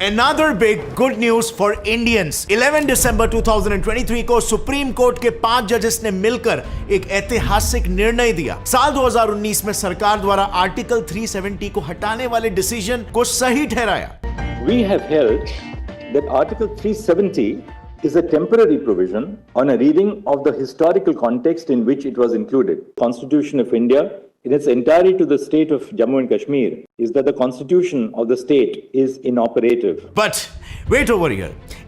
Another big good news for Indians. 11 दिसंबर 2023 को supreme court के 5 जजेस ने मिलकर एक ऐतिहासिक निर्णय दिया। साल 2019 में सरकार द्वारा आर्टिकल 370 को हटाने वाले डिसीजन को सही ठहराया। We have held that Article 370 is a temporary provision on a reading of the historical context in which it was included. Constitution of India in its entirety to the state of Jammu and Kashmir is that the constitution of the state is inoperative. But wait over here.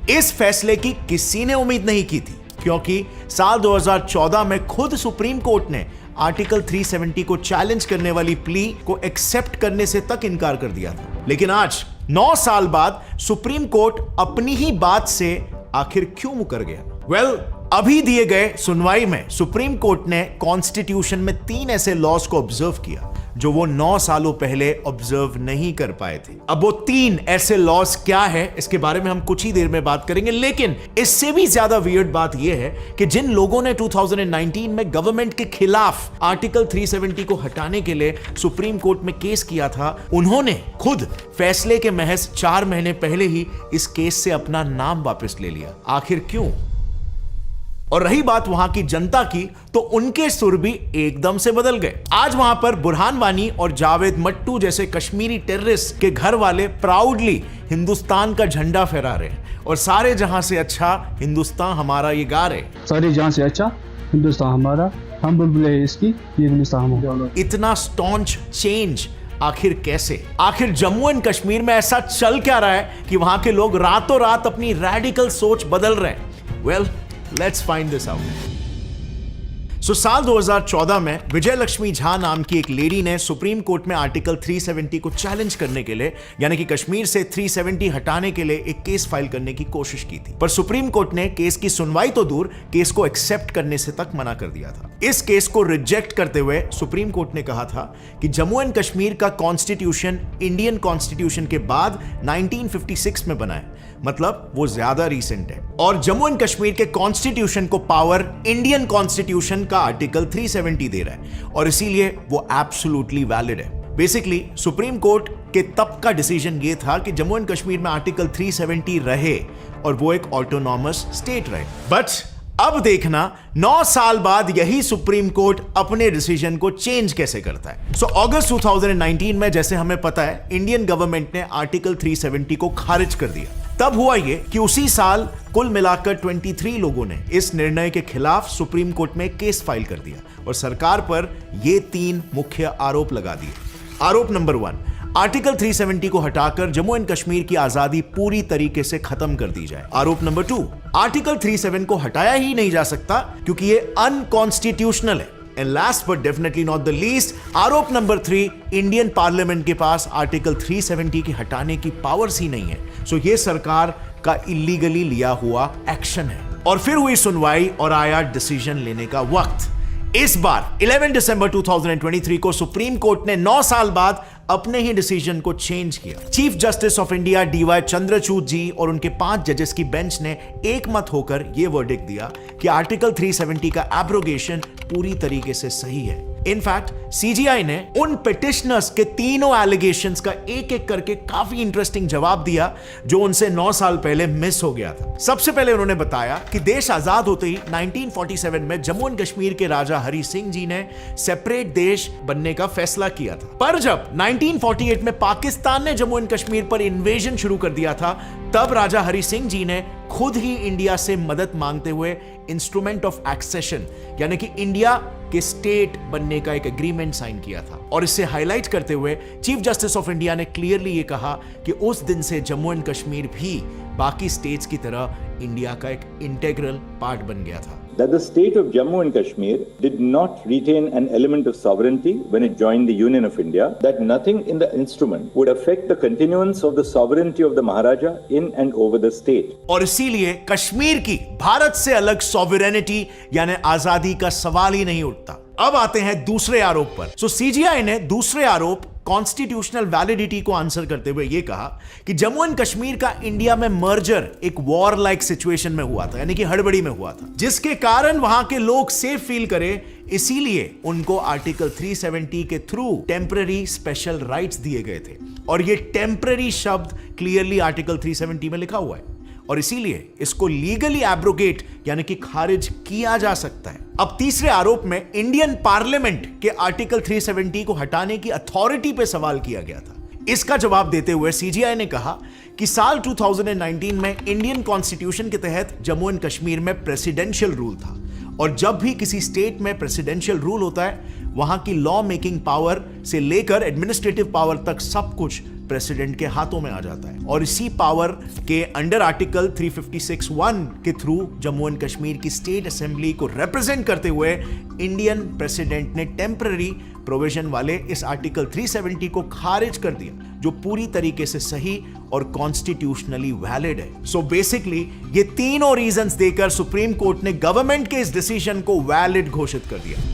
इस फैसले की किसी ने उम्मीद नहीं की थी, क्योंकि साल 2014 में खुद सुप्रीम कोर्ट ने आर्टिकल 370 को चैलेंज करने वाली प्ली को एक्सेप्ट करने से तक इनकार कर दिया था। लेकिन आज 9 साल बाद सुप्रीम कोर्ट अपनी ही बात से आखिर क्यों मुकर गया? अभी दिए गए सुनवाई में सुप्रीम कोर्ट ने कॉन्स्टिट्यूशन में 3 ऐसे लॉज को ऑब्जर्व किया जो वो 9 सालों पहले ऑब्जर्व नहीं कर पाए थे। अब वो 3 ऐसे लॉज क्या है, इसके बारे में हम कुछ ही देर में बात करेंगे। लेकिन इससे भी ज्यादा वियर्ड बात यह है कि जिन लोगों ने 2019 में गवर्नमेंट के खिलाफ आर्टिकल 370 को हटाने के लिए सुप्रीम कोर्ट में केस किया था, उन्होंने खुद फैसले के महज 4 महीने पहले ही इस केस से अपना नाम वापस ले लिया। आखिर क्यों? और रही बात वहां की जनता की, तो उनके सुर भी एकदम से बदल गए। आज वहां पर बुरहान वानी और जावेद मट्टू जैसे कश्मीरी टेररिस्ट के घर वाले प्राउडली हिंदुस्तान का झंडा फहरा रहे हैं और सारे जहां से अच्छा हिंदुस्तान हमारा ये गा रहे। सारे जहां से अच्छा हिंदुस्तान हमारा, हम बुलबुलें इसकी, ये हिंदुस्तान हमारा। इतना स्टॉन्च चेंज आखिर कैसे? आखिर जम्मू एंड कश्मीर में ऐसा चल क्या रहा है कि वहां के लोग रातों रात अपनी रेडिकल सोच बदल रहे हैं? Let's find this out. साल 2014 में विजय लक्ष्मी झा नाम की एक लेडी ने सुप्रीम कोर्ट में आर्टिकल 370 को चैलेंज करने के लिए, यानी कि कश्मीर से 370 हटाने के लिए एक केस फाइल करने की कोशिश की थी। पर सुप्रीम कोर्ट ने केस की सुनवाई तो दूर, केस को एक्सेप्ट करने से तक मना कर दिया था। इस केस को रिजेक्ट करते हुए सुप्रीम कोर्ट ने कहा था कि जम्मू एंड कश्मीर का कॉन्स्टिट्यूशन इंडियन कॉन्स्टिट्यूशन के बाद 1956 में बना है, मतलब वो ज्यादा रीसेंट है। और जम्मू एंड कश्मीर के कॉन्स्टिट्यूशन को पावर इंडियन कॉन्स्टिट्यूशन का आर्टिकल 370 दे रहा है और इसीलिए वो एब्सोल्युटली वैलिड है। बेसिकली सुप्रीम कोर्ट के तब का डिसीजन ये था कि जम्मू एंड कश्मीर में आर्टिकल 370 रहे और वो एक ऑटोनॉमस स्टेट रहे। बट अब देखना 9 साल बाद यही सुप्रीम कोर्ट अपने डिसीजन को चेंज कैसे करता है। अगस्त 2019 में, जैसे हमें पता है, इंडियन गवर्नमेंट ने आर्टिकल 370 को खारिज कर दिया। तब हुआ ये कि उसी साल कुल मिलाकर 23 लोगों ने इस निर्णय के खिलाफ सुप्रीम कोर्ट में केस फाइल कर दिया और सरकार पर ये 3 मुख्य आरोप लगा दिए। आरोप नंबर 1, आर्टिकल 370 को हटाकर जम्मू एंड कश्मीर की आजादी पूरी तरीके से खत्म कर दी जाए। आरोप नंबर 2, आर्टिकल 37 को हटाया ही नहीं जा सकता क्योंकि ये अनकॉन्स्टिट्यूशनल है। And last but definitely not the least, आरोप नंबर 3, इंडियन पार्लियामेंट के पास आर्टिकल 370 के हटाने की पावर्स ही नहीं है। ये सरकार का इलीगली लिया हुआ एक्शन है। और फिर हुई सुनवाई और आया डिसीजन लेने का वक्त। इस बार 11 दिसंबर 2023 को सुप्रीम कोर्ट ने 9 साल बाद अपने ही डिसीजन को चेंज किया। Chief justice of India DY Chandrachud ji और उनके 5 जजेस की बेंच ने एक मत होकर यह वर्डिक्ट दिया कि आर्टिकल 370 का एब्रोगेशन पूरी तरीके से सही है। इनफैक्ट CGI ने उन पिटिशनर्स के तीनों एलिगेशंस का एक एक करके काफी इंटरेस्टिंग जवाब दिया जो उनसे 9 साल पहले मिस हो गया था। सबसे पहले उन्होंने बताया कि देश आजाद होते ही 1947 में जम्मू एंड कश्मीर के राजा हरि सिंह जी ने सेपरेट देश बनने का फैसला किया था। पर जब 1948 में पाकिस्तान ने जम्मू एंड कश्मीर पर इन्वेजन शुरू कर दिया था, तब राजा हरि सिंह जी ने खुद ही इंडिया से मदद मांगते हुए इंस्ट्रूमेंट ऑफ एक्सेशन, यानी कि इंडिया के स्टेट बनने का एक एग्रीमेंट साइन किया था। और इसे हाईलाइट करते हुए चीफ जस्टिस ऑफ इंडिया ने क्लियरली ये कहा कि उस दिन से जम्मू एंड कश्मीर भी बाकी स्टेट्स की तरह इंडिया का एक इंटीग्रल पार्ट बन गया था। That the state of Jammu and Kashmir did not retain an element of sovereignty when it joined the Union of India, that nothing in the instrument would affect the continuance of the sovereignty of the Maharaja in and over the state. और इसीलिए कश्मीर की भारत से अलग sovereignty यानी आजादी का सवाल ही नहीं उठता। अब आते हैं दूसरे आरोप पर। CGI ने दूसरे आरोप कॉन्स्टिट्यूशनल वैलिडिटी को आंसर करते हुए यह कहा कि जम्मू एंड कश्मीर का इंडिया में मर्जर एक वॉर लाइक सिचुएशन में हुआ था, यानी कि हड़बड़ी में हुआ था, जिसके कारण वहां के लोग सेफ फील करें, इसीलिए उनको आर्टिकल 370 के थ्रू टेम्पररी स्पेशल राइट्स दिए गए थे। और ये टेम्पररी शब्द क्लियरली आर्टिकल 370 में लिखा हुआ है और इसीलिए इसको लीगली एब्रोगेट यानी कि खारिज किया जा सकता है। अब तीसरे आरोप में इंडियन पार्लियामेंट के आर्टिकल 370 को हटाने की अथॉरिटी पे सवाल किया गया था। इसका जवाब देते हुए सीजीआई ने कहा कि साल 2019 में इंडियन कॉन्स्टिट्यूशन के तहत जम्मू एंड कश्मीर में प्रेसिडेंशियल रूल था और जब भी किसी स्टेट में प्रेसिडेंशियल रूल होता है वहां की लॉ मेकिंग पावर से लेकर एडमिनिस्ट्रेटिव पावर तक सब कुछ प्रेसिडेंट के हाथों में आ जाता है और इसी पावर के अंडर आर्टिकल 356(1) के थ्रू जम्मू एंड कश्मीर की स्टेट असेंबली को रिप्रेजेंट करते हुए इंडियन प्रेसिडेंट ने टेम्पररी प्रोविजन वाले इस आर्टिकल 370 को खारिज कर दिया, जो पूरी तरीके से सही और कॉन्स्टिट्यूशनली वैलिड है। सो बेसिकली ये तीनों रीजंस देकर सुप्रीम कोर्ट ने गवर्नमेंट के इस डिसीजन को वैलिड घोषित कर दिया।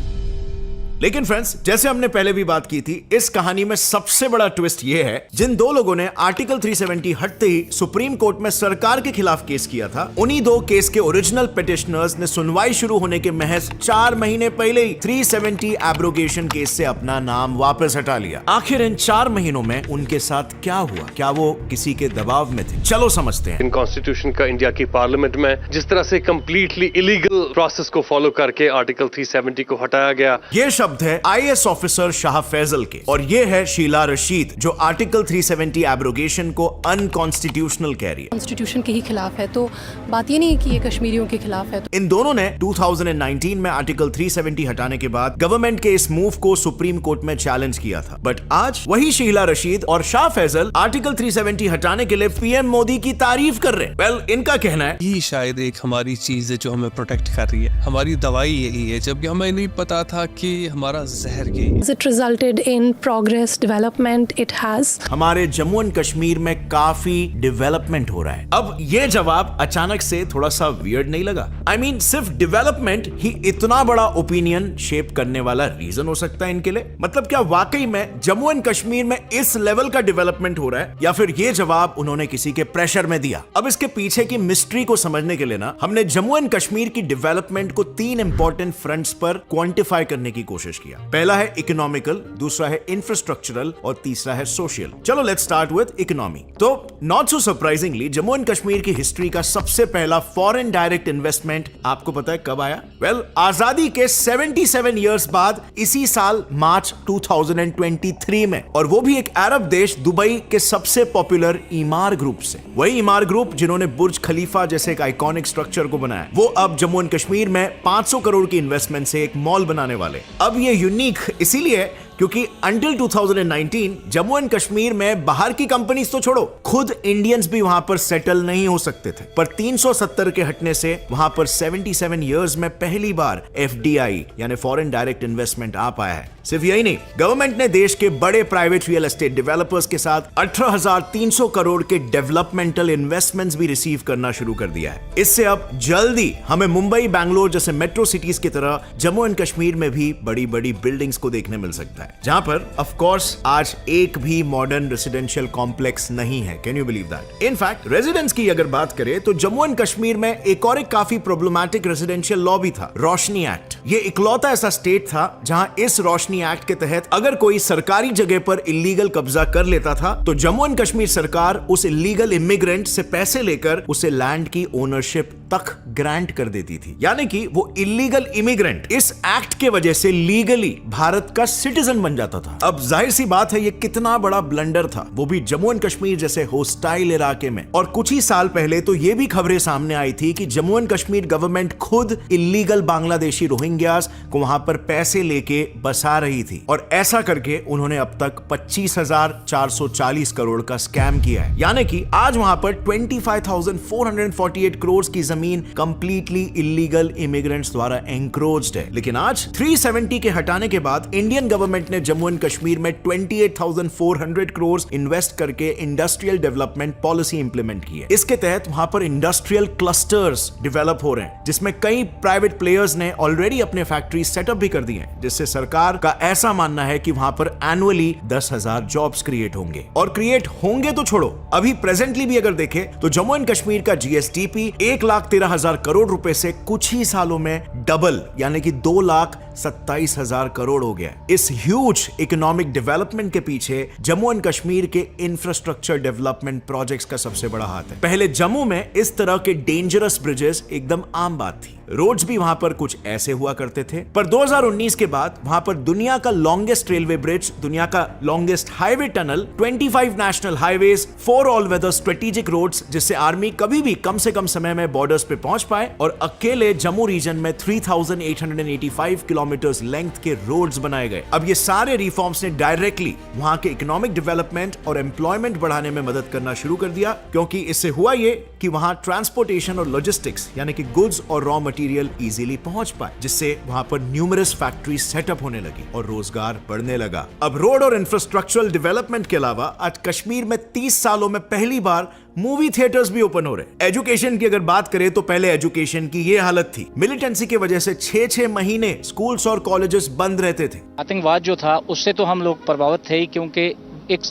लेकिन फ्रेंड्स, जैसे हमने पहले भी बात की थी, इस कहानी में सबसे बड़ा ट्विस्ट यह है, जिन दो लोगों ने आर्टिकल 370 हटते ही सुप्रीम कोर्ट में सरकार के खिलाफ केस किया था, उन्हीं दो केस के ओरिजिनल पिटिशनर्स ने सुनवाई शुरू होने के महज 4 महीने पहले ही 370 एब्रोगेशन केस से अपना नाम वापस हटा लिया। आखिर इन 4 महीनों में उनके साथ क्या हुआ? क्या वो किसी के दबाव में थे? चलो समझते हैं। इन कॉन्स्टिट्यूशन का इंडिया की पार्लियामेंट में जिस तरह से कंप्लीटली इलीगल प्रोसेस को फॉलो करके आर्टिकल 370 को हटाया गया, ये शब्द है आईएएस ऑफिसर शाह फैजल के और ये है शीला रशीद जो आर्टिकल 370 एब्रोगेशन को अनकॉन्स्टिट्यूशनल कह रही है, कॉन्स्टिट्यूशन के ही खिलाफ है। तो बात ये नहीं है कि ये कश्मीरियों के खिलाफ है। इन दोनों ने 2019 में आर्टिकल 370 हटाने के बाद गवर्नमेंट के इस मूव को सुप्रीम कोर्ट में चैलेंज किया था, बट आज वही शीला रशीद और शाह फैजल आर्टिकल 370 हटाने के लिए पीएम मोदी की तारीफ कर रहे हैं। वेल, इनका कहना है ये शायद एक हमारी चीज है जो हमें प्रोटेक्ट कर रही है, हमारी दवाई यही है, जबकि हमें नहीं पता था कि हमारा जहर की। It resulted in progress, development it has. हमारे जम्मू एंड कश्मीर में काफी डेवलपमेंट हो रहा है। अब ये जवाब अचानक से थोड़ा सा वियर्ड नहीं लगा? I mean, सिर्फ डेवलपमेंट ही इतना बड़ा ओपिनियन शेप करने वाला रीजन हो सकता है इनके लिए? मतलब क्या वाकई में जम्मू एंड कश्मीर में इस लेवल का डेवलपमेंट हो रहा है या फिर ये जवाब उन्होंने किसी के प्रेशर में दिया? अब इसके पीछे की मिस्ट्री को समझने के लिए ना हमने जम्मू एंड कश्मीर की डेवलपमेंट को 3 इंपॉर्टेंट फ्रंट्स पर क्वांटिफाई करने की कोशिश किया। पहला है इकोनॉमिकल, दूसरा है इंफ्रास्ट्रक्चरल और तीसरा है सोशल। चलो लेट्स स्टार्ट विद इकोनॉमी। तो not so surprisingly Jammu and Kashmir की हिस्ट्री का सबसे पहला फॉरेन डायरेक्ट इन्वेस्टमेंट आपको पता है कब आया? वेल, आजादी के 77 इयर्स बाद इसी साल मार्च 2023 में, और वो भी एक अरब देश दुबई के सबसे पॉपुलर ईमार ग्रुप से। वही ईमार ग्रुप जिन्होंने बुर्ज खलीफा जैसे एक आइकॉनिक स्ट्रक्चर को बनाया, वो अब जम्मू एंड कश्मीर में 500 करोड़ की इन्वेस्टमेंट से एक मॉल बनाने वाले। अब ये यूनिक इसीलिए क्योंकि अंटिल 2019 जम्मू एंड कश्मीर में बाहर की कंपनीज तो छोड़ो, खुद इंडियंस भी वहां पर सेटल नहीं हो सकते थे। पर 370 के हटने से वहां पर 77 इयर्स में पहली बार एफडीआई यानी फॉरेन डायरेक्ट इन्वेस्टमेंट आ पाया है। सिर्फ यही नहीं, गवर्नमेंट ने देश के बड़े प्राइवेट रियल एस्टेट डेवलपर्स के साथ 18,300 करोड़ के डेवलपमेंटल इन्वेस्टमेंट्स भी रिसीव करना शुरू कर दिया है। इससे अब जल्दी हमें मुंबई, बैंगलोर जैसे मेट्रो सिटीज की तरह जम्मू एंड कश्मीर में भी बड़ी बड़ी बिल्डिंग्स को देखने मिल सकता है, जहां पर ऑफ कोर्स आज एक भी मॉडर्न रेजिडेंशियल कॉम्प्लेक्स नहीं है। Can you believe that? In fact residence की अगर बात करें तो जम्मू एंड कश्मीर में एक और काफी प्रॉब्लमैटिक रेजिडेंशियल लॉ भी था, रोशनी एक्ट। ये इकलौता ऐसा स्टेट था जहां इस रोशनी एक्ट के तहत अगर कोई सरकारी जगह पर इलीगल कब्जा कर लेता था तो जम्मू एंड कश्मीर सरकार उस इलीगल इमिग्रेंट से पैसे लेकर उसे लैंड की ओनरशिप तक ग्रांट कर देती थी। यानी कि वो इलीगल इमिग्रेंट इस एक्ट के वजह से लीगली भारत का सिटीजन बन जाता था। अब जाहिर सी बात है ये कितना बड़ा ब्लंडर था, वो भी जम्मू एंड कश्मीर जैसे होस्टाइल इलाके में। और कुछ ही साल पहले तो ये भी खबरें सामने आई थी कि जम्मू एंड कश्मीर गवर्नमेंट खुद इलीगल बांग्लादेशी रोहिंग्यास को वहां पर पैसे लेके बसा रही थी, और ऐसा करके उन्होंने अब तक 25,440 करोड़ का स्कैम किया है। यानी कि आज वहां पर 25,448 करोड़ की जमीन कंप्लीटली इलीगल इमिग्रेंट्स द्वारा एंक्रोच्ड है। लेकिन आज 370 के हटाने के बाद इंडियन गवर्नमेंट ने जम्मू एंड कश्मीर में 28,400 करोड़ इन्वेस्ट करके इंडस्ट्रियल डेवलपमेंट पॉलिसी इंप्लीमेंट की है। इसके तहत वहां पर इंडस्ट्रियल क्लस्टर्स डेवलप हो रहे हैं, जिसमें कई प्राइवेट प्लेयर्स ने ऑलरेडी अपने फैक्ट्री सेटअप भी कर दिए हैं, जिससे सरकार का ऐसा मानना है कि वहां पर एनुअली 10,000 जॉब्स क्रिएट होंगे। और क्रिएट होंगे तो छोड़ो, अभी प्रेजेंटली भी अगर देखें तो जम्मू एंड कश्मीर का जीएसडीपी 1,13,000 करोड़ रुपए से कुछ ही सालों में डबल यानी कि 2,27,000 करोड़ हो गया। इस ह्यूज इकोनॉमिक डेवलपमेंट के पीछे जम्मू एंड कश्मीर के इंफ्रास्ट्रक्चर डेवलपमेंट प्रोजेक्ट्स का सबसे बड़ा हाथ है। पहले जम्मू में इस तरह के डेंजरस ब्रिजेस एकदम आम बात थी, रोड्स भी वहां पर कुछ ऐसे हुआ करते थे। पर 2019 के बाद वहां पर दुनिया का लॉन्गेस्ट रेलवे ब्रिज, दुनिया का longest highway tunnel, 25 national highways, 4 all weather strategic roads, जिससे आर्मी कभी भी कम से कम समय में बॉर्डर्स पे पहुंच पाए, और अकेले जम्मू रीजन में 3,885 किलोमीटर लेंथ के रोड्स बनाए गए। अब ये सारे रिफॉर्म्स ने डायरेक्टली वहां के इकोनॉमिक डेवलपमेंट और एम्प्लॉयमेंट बढ़ाने में मदद करना शुरू कर दिया, क्योंकि इससे हुआ ये कि वहां ट्रांसपोर्टेशन और लॉजिस्टिक्स यानी कि गुड्स और रॉ मटेरियल इजीली पहुंच पाए, जिससे वहां पर न्यूमरस फैक्ट्री सेटअप होने लगी और रोजगार बढ़ने लगा। अब रोड और इंफ्रास्ट्रक्चरल डेवलपमेंट के अलावा आज कश्मीर में 30 सालों में पहली बार मूवी थिएटर्स भी ओपन हो रहे। एजुकेशन की अगर बात करें तो पहले एजुकेशन की ये हालत थी, मिलिटेंसी की वजह से 6-6 महीने स्कूल्स और कॉलेजेस बंद रहते थे। आतंकवाद जो था उससे तो हम लोग प्रभावित थे, क्योंकि एक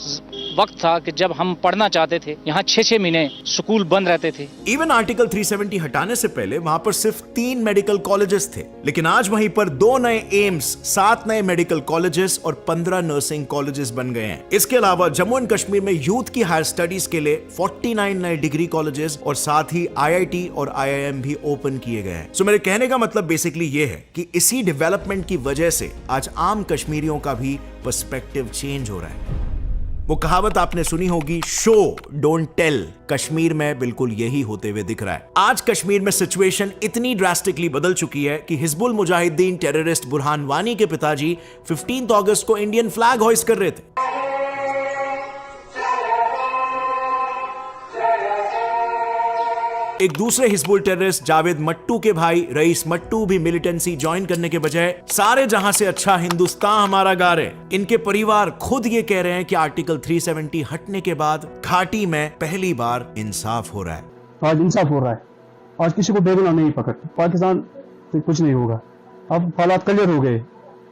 वक्त था कि जब हम पढ़ना चाहते थे यहाँ 6-6 महीने स्कूल बंद रहते थे। इवन आर्टिकल 370 हटाने से पहले वहां पर सिर्फ 3 मेडिकल कॉलेजेस थे, लेकिन आज वहीं पर 2 नए एम्स, 7 नए मेडिकल कॉलेजेस और 15 नर्सिंग कॉलेजेस बन गए हैं। इसके अलावा जम्मू एंड कश्मीर में यूथ की हायर स्टडीज के लिए 49 नए डिग्री कॉलेजेस और साथ ही IIT और IIM भी ओपन किए गए हैं। सो मेरे कहने का मतलब बेसिकली ये है कि इसी डेवलपमेंट की वजह से आज आम कश्मीरियों का भी पर्सपेक्टिव चेंज हो रहा है। वो कहावत आपने सुनी होगी, शो डोंट टेल, कश्मीर में बिल्कुल यही होते हुए दिख रहा है। आज कश्मीर में सिचुएशन इतनी ड्रास्टिकली बदल चुकी है कि हिजबुल मुजाहिदीन टेररिस्ट बुरहान वानी के पिताजी 15 अगस्त को इंडियन फ्लैग होइस्ट कर रहे थे। एक दूसरे हिजबुल टेररिस्ट जावेद मट्टू के भाई रईस मट्टू भी मिलिटेंसी ज्वाइन करने के बजाय सारे जहां से अच्छा हिंदुस्तान हमारा गा रहे। इनके परिवार खुद ये कह रहे हैं कि आर्टिकल 370 हटने के बाद घाटी में पहली बार इंसाफ हो रहा है। आज इंसाफ हो रहा है, आज किसी को बेगुनाह नहीं पकड़, पाकिस्तान से कुछ नहीं होगा। अब हालात क्लियर हो गए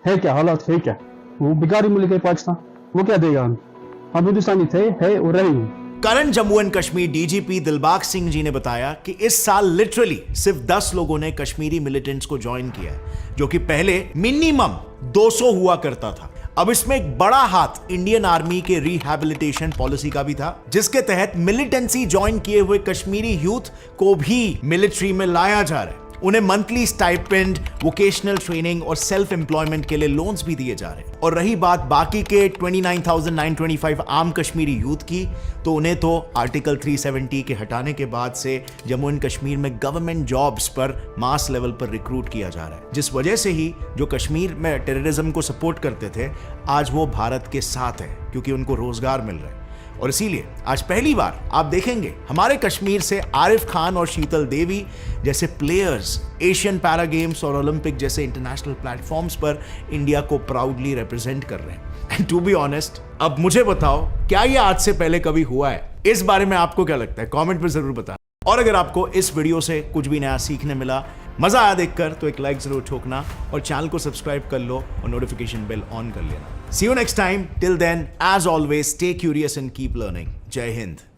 है, क्या हालात है, क्या वो भिखारी मिल गए पाकिस्तान, वो क्या देगा हम हिंदुस्तानी थे, है और रहेंगे। Current Jammu and Kashmir DGP Dilbag Singh ji ने बताया कि इस साल लिटरली सिर्फ 10 लोगों ने कश्मीरी मिलिटेंट्स को ज्वाइन किया है, जो कि पहले मिनिमम 200 हुआ करता था। अब इसमें एक बड़ा हाथ इंडियन आर्मी के रिहैबिलिटेशन पॉलिसी का भी था, जिसके तहत मिलिटेंसी ज्वाइन किए हुए कश्मीरी यूथ को भी मिलिट्री में लाया जा रहा है। उन्हें मंथली स्टाइपेंड, वोकेशनल ट्रेनिंग और सेल्फ एम्प्लॉयमेंट के लिए लोन्स भी दिए जा रहे हैं। और रही बात बाकी के 29,925 आम कश्मीरी यूथ की, तो उन्हें तो आर्टिकल 370 के हटाने के बाद से जम्मू एंड कश्मीर में गवर्नमेंट जॉब्स पर मास लेवल पर रिक्रूट किया जा रहा है, जिस वजह से ही जो कश्मीर में टेररिज्म को सपोर्ट करते थे आज वो भारत के साथ है, क्योंकि उनको रोजगार मिल रहा है। और इसीलिए आज पहली बार आप देखेंगे हमारे कश्मीर से आरिफ खान और शीतल देवी जैसे प्लेयर्स एशियन पैरा गेम्स और ओलंपिक जैसे इंटरनेशनल प्लेटफॉर्म्स पर इंडिया को प्राउडली रिप्रेजेंट कर रहे हैं। एंड टू बी ऑनेस्ट, अब मुझे बताओ, क्या ये आज से पहले कभी हुआ है? इस बारे में आपको क्या लगता है? कमेंट में जरूर बताएं। और अगर आपको इस वीडियो से कुछ भी नया सीखने मिला, मजा आया देखकर, तो एक लाइक जरूर ठोकना और चैनल को सब्सक्राइब कर लो और नोटिफिकेशन बेल ऑन कर लेना। See you next time. Till then, as always, stay curious and keep learning. Jai Hind.